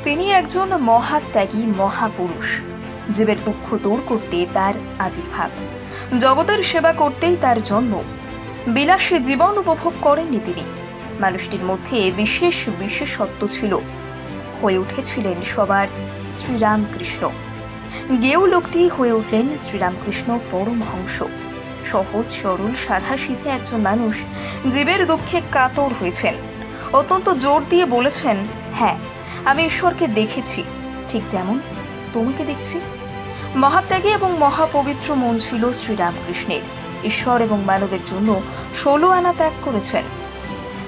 তিনি একজন মহাত্যাগী মহাপুরুষ। জীবের দুঃখ দূর করতে তার আবির্ভাব, জগতের সেবা করতেই তার জন্ম। বিলাসী জীবন উপভোগ করেননি তিনি। মানুষটির মধ্যে বিশেষ বিশেষত্ব ছিল, হয়ে উঠেছিলেন সবার শ্রীরামকৃষ্ণ। গেও লোকটি হয়ে উঠলেন শ্রীরামকৃষ্ণ পরমহংস। সহজ সরল সাধাসিধে একজন মানুষ জীবের দুঃখে কাতর হয়েছেন। অত্যন্ত জোর দিয়ে বলেছেন, হ্যাঁ, আমি ঈশ্বরকে দেখেছি, ঠিক যেমন তোমাকে দেখছি। মহাত্যাগী এবং মহাপবিত্র মন ছিল শ্রীরামকৃষ্ণের। ঈশ্বর এবং মানবের জন্য 16 আনা ত্যাগ করেছেন।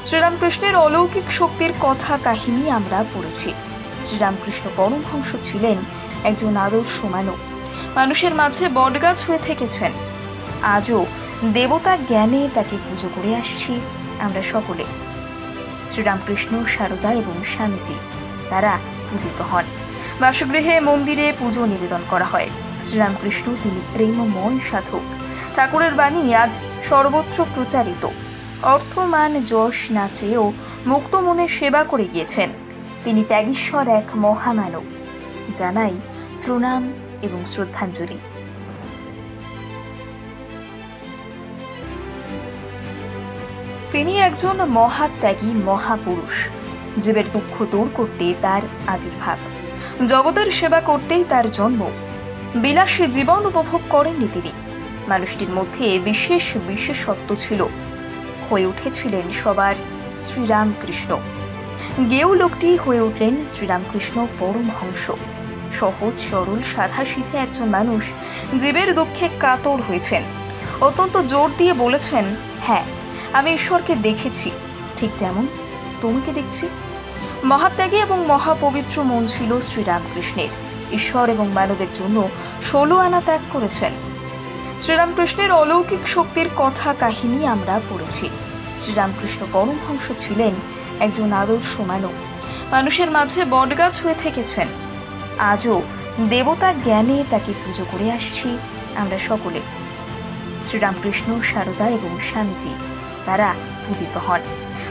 শ্রীরামকৃষ্ণের অলৌকিক শক্তির কথা কাহিনী আমরা পড়েছি। শ্রীরামকৃষ্ণ পরমহংস ছিলেন একজন আদর্শ মানব। মানুষের মাঝে বটগাছ হয়ে থেকেছেন। আজও দেবতা জ্ঞানে তাকে পুজো করে আসছি আমরা সকলে। শ্রীরামকৃষ্ণ, সারদা এবং স্বামীজি তারা পূজিত হন। বাসগৃহে, মন্দিরে পুজো নিবেদন করা হয়। শ্রীরামকৃষ্ণ তিনি প্রেমময় সাধক। ঠাকুরের বাণী আজ সর্বত্র প্রচারিত। অর্থ, মান, যশ না চেয়েও মুক্ত মনে সেবা করে গিয়েছেন। তিনি ত্যাগীশ্বর এক মহামানব। জানাই প্রণাম এবং শ্রদ্ধাঞ্জলি। তিনি একজন মহাত্যাগী মহাপুরুষ। জীবের দুঃখ দূর করতে তার আবির্ভাব, জগতের সেবা করতেই তার জন্ম। বিলাসী জীবন উপভোগ করেননি তিনি। মানুষটির মধ্যে বিশেষ বিশেষত্ব ছিল, হয়ে উঠেছিলেন সবার শ্রীরামকৃষ্ণ। গেও লোকটি হয়ে উঠলেন শ্রীরামকৃষ্ণ পরমহংস। সহজ সরল সাধাসিধে একজন মানুষ জীবের দুঃখে কাতর হয়েছেন। অত্যন্ত জোর দিয়ে বলেছেন, হ্যাঁ, আমি ঈশ্বরকে দেখেছি, ঠিক যেমন তোমাকে দেখছি। মহাত্যাগী এবং মহাপবিত্র মন ছিল শ্রীরামকৃষ্ণের। ঈশ্বর এবং মানবের জন্য 16 আনা ত্যাগ করেছেন। শ্রীরামকৃষ্ণের অলৌকিক শক্তির কথা কাহিনী আমরা পড়েছি। শ্রীরামকৃষ্ণ পরমহংস ছিলেন একজন আদর্শ মানব। মানুষের মাঝে বটগাছ হয়ে থেকেছেন। আজও দেবতা জ্ঞানে তাকে পুজো করে আসছি আমরা সকলে। শ্রীরামকৃষ্ণ, সারদা এবং স্বামীজি তারা পূজিত হন।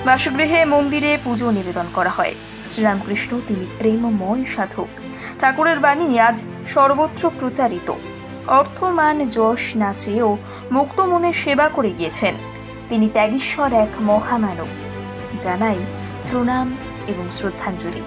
বাসগৃহে, মন্দিরে পুজো নিবেদন করা হয়। শ্রীরামকৃষ্ণ তিনি প্রেমময় সাধক। ঠাকুরের বাণী আজ সর্বত্র প্রচারিত। অর্থ, মান, যশ না চেয়েও মুক্ত মনে সেবা করে গিয়েছেন। তিনি ত্যাগীশ্বর এক মহামানব। জানাই প্রণাম এবং শ্রদ্ধাঞ্জলি।